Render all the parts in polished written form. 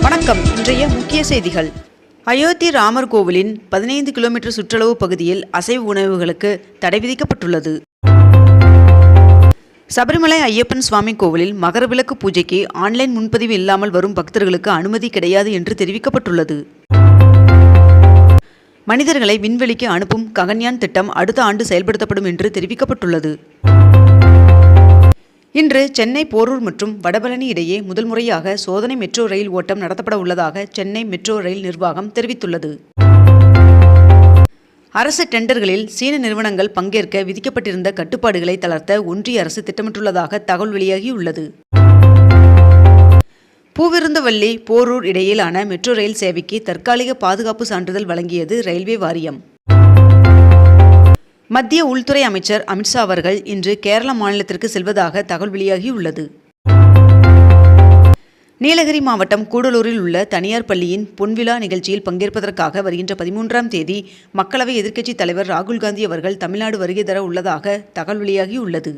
வணக்கம். இன்றைய முக்கிய செய்திகள். அயோத்தி ராமர் கோவிலின் 15 கிலோமீட்டர் சுற்றளவு பகுதியில் அசைவ உணவுகளுக்கு தடை விதிக்கப்பட்டுள்ளது. சபரிமலை ஐயப்பன் சுவாமி கோவிலில் மகரவிளக்கு பூஜைக்கு ஆன்லைன் முன்பதிவு இல்லாமல் வரும் பக்தர்களுக்கு அனுமதி கிடையாது என்று தெரிவிக்கப்பட்டுள்ளது. மனிதர்களை விண்வெளிக்கு அனுப்பும் ககன்யான் திட்டம் அடுத்த ஆண்டு செயல்படுத்தப்படும் என்று தெரிவிக்கப்பட்டுள்ளது. இன்று சென்னை போரூர் மற்றும் வடபழனி இடையே முதல் முறையாக சோதனை மெட்ரோ ரயில் ஓட்டம் நடத்தப்பட உள்ளதாக சென்னை மெட்ரோ ரயில் நிர்வாகம் தெரிவித்துள்ளது. அரசு டெண்டர்களில் சீன நிறுவனங்கள் பங்கேற்க விதிக்கப்பட்டிருந்த கட்டுப்பாடுகளை தளர்த்த ஒன்றிய அரசு திட்டமிட்டுள்ளதாக தகவல் வெளியாகியுள்ளது. பூவிருந்தவல்லி போரூர் இடையிலான மெட்ரோ ரயில் சேவைக்கு தற்காலிக பாதுகாப்பு சான்றிதழ் வழங்கியது ரயில்வே வாரியம். மத்திய உள்துறை அமைச்சர் அமித்ஷா அவர்கள் இன்று கேரள மாநிலத்திற்கு செல்வதாக தகவல் வெளியாகியுள்ளது. நீலகிரி மாவட்டம் கூடலூரில் உள்ள தனியார் பள்ளியின் பொன்விழா நிகழ்ச்சியில் பங்கேற்பதற்காக வருகின்ற 13ஆம் தேதி மக்களவை எதிர்க்கட்சித் தலைவர் ராகுல் காந்தி அவர்கள் தமிழ்நாடு வருகை தர உள்ளதாக தகவல் வெளியாகியுள்ளது.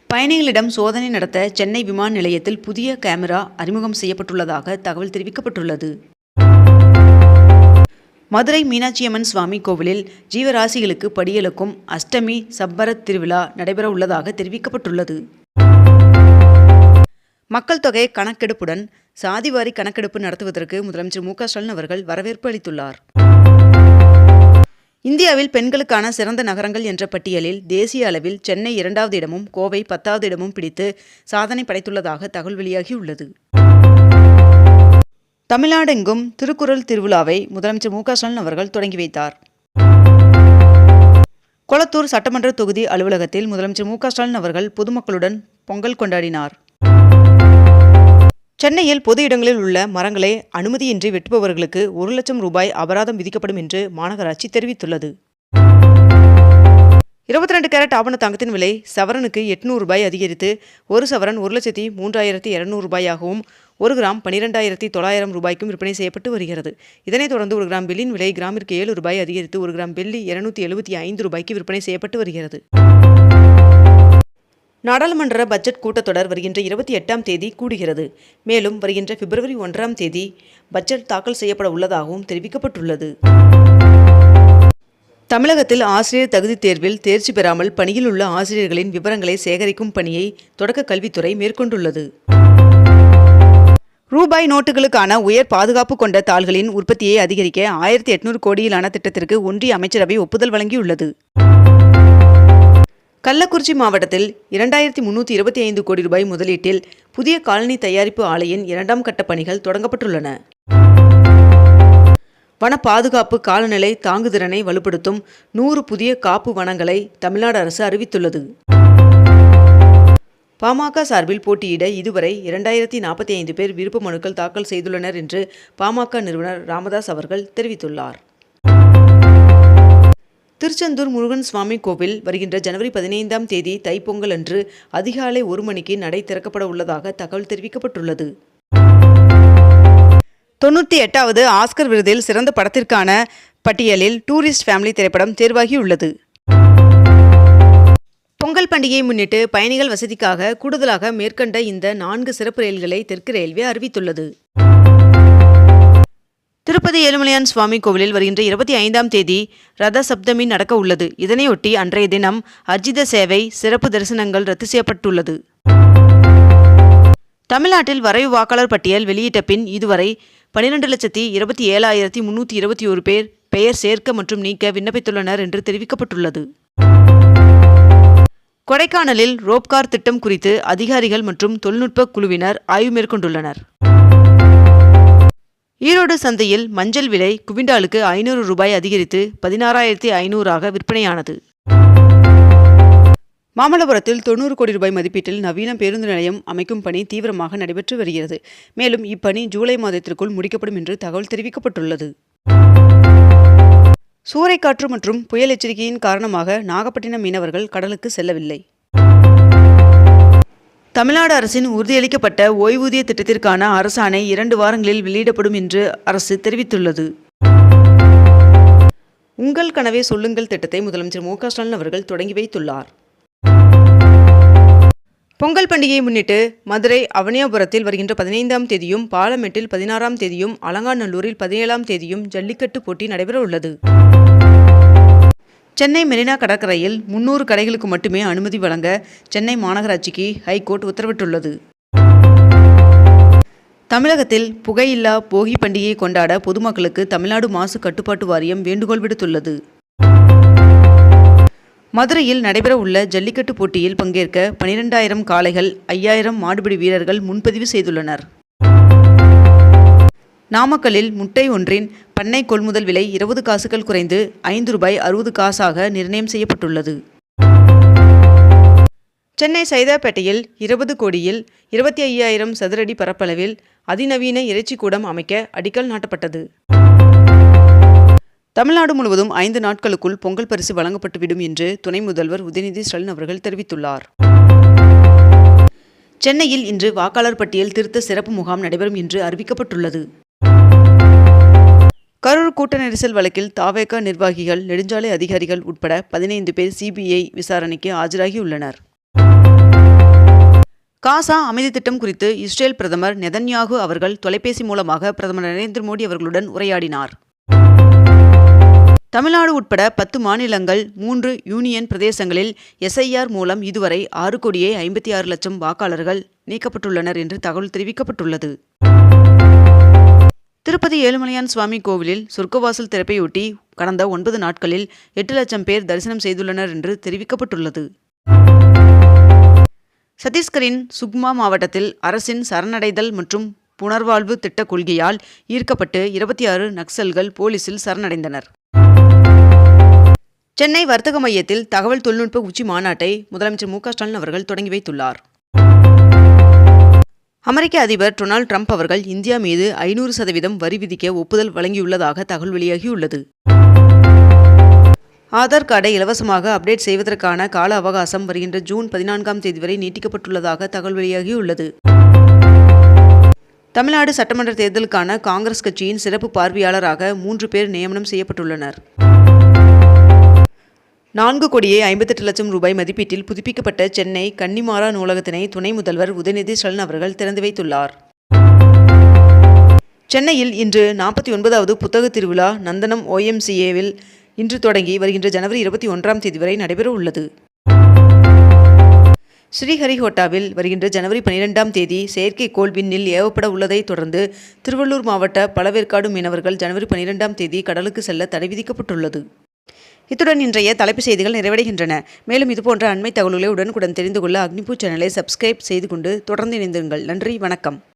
பயணிகளிடம் சோதனை நடத்த சென்னை விமான நிலையத்தில் புதிய கேமரா அறிமுகம் செய்யப்பட்டுள்ளதாக தகவல் தெரிவிக்கப்பட்டுள்ளது. மதுரை மீனாட்சியம்மன் சுவாமி கோவிலில் ஜீவராசிகளுக்கு படியலுக்கும் அஷ்டமி சப்பரத் திருவிழா நடைபெற உள்ளதாக தெரிவிக்கப்பட்டுள்ளது. மக்கள் தொகை கணக்கெடுப்புடன் சாதிவாரி கணக்கெடுப்பு நடத்துவதற்கு முதலமைச்சர் மு.க.ஸ்டாலின் அவர்கள் வரவேற்பு அளித்துள்ளார். இந்தியாவில் பெண்களுக்கான சிறந்த நகரங்கள் என்ற பட்டியலில் தேசிய அளவில் சென்னை 2வது இடமும் கோவை 10வது இடமும் பிடித்து சாதனை படைத்துள்ளதாக தகவல் வெளியாகியுள்ளது. தமிழ்நாடெங்கும் திருக்குறள் திருவிழாவை முதலமைச்சர் மு.க.ஸ்டாலின் அவர்கள் தொடங்கி வைத்தார். கொளத்தூர் சட்டமன்ற தொகுதி அலுவலகத்தில் முதலமைச்சர் மு.க.ஸ்டாலின் அவர்கள் பொதுமக்களுடன் பொங்கல் கொண்டாடினார். சென்னையில் பொது இடங்களில் உள்ள மரங்களை அனுமதியின்றி வெட்டுபவர்களுக்கு 1 லட்சம் ரூபாய் அபராதம் விதிக்கப்படும் என்று மாநகராட்சி தெரிவித்துள்ளது. 22 கேரட் ஆபண தங்கத்தின் விலை சவரனுக்கு 800 ரூபாய் அதிகரித்து 1 சவரன் 1,03,200 ரூபாயாகவும் 1 கிராம் 12,900 ரூபாய்க்கும் விற்பனை செய்யப்பட்டு வருகிறது. இதனைத் தொடர்ந்து 1 கிராம் வெள்ளியின் விலை கிராமிற்கு 7 ரூபாய் அதிகரித்து 1 கிராம் வெள்ளி 275 ரூபாய்க்கு விற்பனை செய்யப்பட்டு வருகிறது. நாடாளுமன்ற பட்ஜெட் கூட்டத்தொடர் வருகின்ற 28ஆம் தேதி கூடுகிறது. மேலும் வருகின்ற பிப்ரவரி 1ஆம் தேதி பட்ஜெட் தாக்கல் செய்யப்பட உள்ளதாகவும் தெரிவிக்கப்பட்டுள்ளது. தமிழகத்தில் ஆசிரியர் தகுதித் தேர்வில் தேர்ச்சி பெறாமல் பணியில் உள்ள ஆசிரியர்களின் விவரங்களை சேகரிக்கும் பணியை தொடக்க கல்வித்துறை மேற்கொண்டுள்ளது. ரூபாய் நோட்டுகளுக்கான உயர் பாதுகாப்பு கொண்ட தாள்களின் உற்பத்தியை அதிகரிக்க 1800 கோடியிலான திட்டத்திற்கு ஒன்றிய அமைச்சரவை ஒப்புதல் வழங்கியுள்ளது. கள்ளக்குறிச்சி மாவட்டத்தில் 2325 கோடி ரூபாய் முதலீட்டில் புதிய காலனி தயாரிப்பு ஆலையின் 2ஆம் கட்ட பணிகள் தொடங்கப்பட்டுள்ளன. வன பாதுகாப்பு காலநிலை தாங்குதிறனை வலுப்படுத்தும் 100 புதிய காப்பு வனங்களை தமிழ்நாடு அரசு அறிவித்துள்ளது. பாமக சார்பில் போட்டியிட இதுவரை 2045 பேர் விருப்ப மனுக்கள் தாக்கல் செய்துள்ளனர் என்று பாமக நிறுவனர் ராமதாஸ் அவர்கள் தெரிவித்துள்ளார். திருச்செந்தூர் முருகன் சுவாமி கோவில் வருகின்ற ஜனவரி 15ஆம் தேதி தைப்பொங்கல் அன்று அதிகாலை 1 மணிக்கு நடை திறக்கப்பட உள்ளதாக தகவல் தெரிவிக்கப்பட்டுள்ளது. 98வது ஆஸ்கர் விருதில் சிறந்த படத்திற்கான பட்டியலில் டூரிஸ்ட் ஃபேமிலி திரைப்படம் தேர்வாகியுள்ளது. பொங்கல் பண்டிகையை முன்னிட்டு பயணிகள் வசதிக்காக கூடுதலாக மேற்கண்ட இந்த 4 சிறப்பு ரயில்களை தெற்கு ரயில்வே அறிவித்துள்ளது. திருப்பதி ஏழுமலையான் சுவாமி கோவிலில் வருகின்ற 25ஆம் தேதி ரத சப்தமி நடக்க உள்ளது. இதனையொட்டி அன்றைய தினம் அர்ஜித சேவை சிறப்பு தரிசனங்கள் ரத்து செய்யப்பட்டுள்ளது. தமிழ்நாட்டில் வரைவு வாக்காளர் பட்டியல் வெளியிட்ட பின் இதுவரை 12,27,321 பேர் பெயர் சேர்க்க மற்றும் நீக்க விண்ணப்பித்துள்ளனர் என்று தெரிவிக்கப்பட்டுள்ளது. கொடைக்கானலில் ரோப்கார் திட்டம் குறித்து அதிகாரிகள் மற்றும் தொழில்நுட்ப குழுவினர் ஆய்வு மேற்கொண்டுள்ளனர். ஈரோடு சந்தையில் மஞ்சள் விலை குவிண்டாலுக்கு 500 ரூபாய் அதிகரித்து 16,500 விற்பனையானது. மாமல்லபுரத்தில் 90 கோடி ரூபாய் மதிப்பீட்டில் நவீன பேருந்து நிலையம் அமைக்கும் பணி தீவிரமாக நடைபெற்று வருகிறது. மேலும் இப்பணி ஜூலை மாதத்திற்குள் முடிக்கப்படும் என்று தகவல் தெரிவிக்கப்பட்டுள்ளது. சூறைக்காற்று மற்றும் புயல் எச்சரிக்கையின் காரணமாக நாகப்பட்டினம் மீனவர்கள் கடலுக்கு செல்லவில்லை. தமிழ்நாடு அரசின் உறுதியளிக்கப்பட்ட ஓய்வூதிய திட்டத்திற்கான அரசாணை 2 வாரங்களில் வெளியிடப்படும் என்று அரசு தெரிவித்துள்ளது. உங்கள் கனவே சொல்லுங்கள் திட்டத்தை முதலமைச்சர் மு.க.ஸ்டாலின் அவர்கள் தொடங்கி வைத்துள்ளார். பொங்கல் பண்டிகையை முன்னிட்டு மதுரை அவனியாபுரத்தில் வருகின்ற 15ஆம் தேதியும், பாலமேட்டில் 16ஆம் தேதியும், அலங்காநல்லூரில் 17ஆம் தேதியும் ஜல்லிக்கட்டு போட்டி நடைபெற உள்ளது. சென்னை மெரினா கடற்கரையில் 300 கடைகளுக்கு மட்டுமே அனுமதி வழங்க சென்னை மாநகராட்சிக்கு ஹைகோர்ட் உத்தரவிட்டுள்ளது. தமிழகத்தில் புகையில்லா போகி பண்டிகையை கொண்டாட பொதுமக்களுக்கு தமிழ்நாடு மாசு கட்டுப்பாட்டு வாரியம் வேண்டுகோள் விடுத்துள்ளது. மதுரையில் நடைபெற உள்ள ஜல்லிக்கட்டு போட்டியில் பங்கேற்க 12,000 காளைகள், 5,000 மாடுபிடி வீரர்கள் முன்பதிவு செய்துள்ளனர். நாமக்கல்லில் முட்டை ஒன்றின் பண்ணை கொள்முதல் விலை 20 காசுகள் குறைந்து ₹5.60 நிர்ணயம் செய்யப்பட்டுள்ளது. சென்னை சைதாப்பேட்டையில் 20 கோடியில் 25,000 சதுரடி பரப்பளவில் அதிநவீன இறைச்சி கூடம் அமைக்க அடிக்கல் நாட்டப்பட்டது. தமிழ்நாடு முழுவதும் 5 நாட்களுக்குள் பொங்கல் பரிசு வழங்கப்பட்டுவிடும் என்று துணை முதல்வர் உதயநிதி ஸ்டாலின் அவர்கள் தெரிவித்துள்ளார். சென்னையில் இன்று வாக்காளர் பட்டியல் திருத்த சிறப்பு முகாம் நடைபெறும் என்று அறிவிக்கப்பட்டுள்ளது. கரூர் கூட்ட நெரிசல் வழக்கில் தவேக நிர்வாகிகள், நெடுஞ்சாலை அதிகாரிகள் உட்பட 15 பேர் சிபிஐ விசாரணைக்கு ஆஜராகியுள்ளனர். காசா அமைதி திட்டம் குறித்து இஸ்ரேல் பிரதமர் நெதன்யாகு அவர்கள் தொலைபேசி மூலமாக பிரதமர் நரேந்திர மோடி அவர்களுடன் உரையாடினார். தமிழ்நாடு உட்பட 10 மாநிலங்கள், 3 யூனியன் பிரதேசங்களில் SIR மூலம் இதுவரை 6,56,00,000 வாக்காளர்கள் நீக்கப்பட்டுள்ளனர் என்று தகவல் தெரிவிக்கப்பட்டுள்ளது. திருப்பதி ஏழுமலையான் சுவாமி கோவிலில் சொர்க்கவாசல் திறப்பையொட்டி கடந்த 9 நாட்களில் 8 லட்சம் பேர் தரிசனம் செய்துள்ளனர் என்று தெரிவிக்கப்பட்டுள்ளது. சத்தீஸ்கரின் சுக்மா மாவட்டத்தில் அரசின் சரணடைதல் மற்றும் புனர்வாழ்வு திட்ட கொள்கையால் ஈர்க்கப்பட்டு 26 நக்சல்கள் போலீசில் சரணடைந்தனர். சென்னை வர்த்தக மையத்தில் தகவல் தொழில்நுட்ப உச்சி மாநாட்டை முதலமைச்சர் மு.க. ஸ்டாலின் அவர்கள் தொடங்கி வைத்துள்ளார். அமெரிக்க அதிபர் டொனால்ட் ட்ரம்ப் அவர்கள் இந்தியா மீது 500% வரி விதிக்க ஒப்புதல் வழங்கியுள்ளதாக தகவல் வெளியாகியுள்ளது. ஆதார் கார்டை இலவசமாக அப்டேட் செய்வதற்கான கால அவகாசம் வருகின்ற ஜூன் 14ஆம் தேதி வரை நீட்டிக்கப்பட்டுள்ளதாக தகவல் வெளியாகியுள்ளது. தமிழ்நாடு சட்டமன்ற தேர்தலுக்கான காங்கிரஸ் கட்சியின் சிறப்பு பார்வையாளராக 3 பேர் நியமனம் செய்யப்பட்டுள்ளனர். 4,58,00,000 மதிப்பீட்டில் புதுப்பிக்கப்பட்ட சென்னை கன்னிமாரா நூலகத்தினை துணை முதல்வர் உதயநிதி ஸ்டாலின் அவர்கள் திறந்து வைத்துள்ளார். சென்னையில் இன்று 49வது புத்தக திருவிழா நந்தனம் OMCAவில் இன்று தொடங்கி வருகின்ற ஜனவரி 21ஆம் தேதி வரை நடைபெற உள்ளது. ஸ்ரீஹரிகோட்டாவில் வருகின்ற ஜனவரி 12ஆம் தேதி செயற்கைக்கோள் விண்ணில் ஏவப்பட உள்ளதை தொடர்ந்து திருவள்ளூர் மாவட்ட பழவேற்காடு மீனவர்கள் ஜனவரி 12ஆம் தேதி கடலுக்கு செல்ல தடை விதிக்கப்பட்டுள்ளது. இத்துடன் இன்றைய தலைப்புச் செய்திகள் நிறைவடைகின்றன. மேலும் இதுபோன்ற அண்மை தகவல்களை உடனுக்குடன் தெரிந்து கொள்ள அக்னிபூ சேனலை சப்ஸ்கிரைப் செய்து கொண்டு தொடர்ந்து இணைந்திருங்கள். நன்றி, வணக்கம்.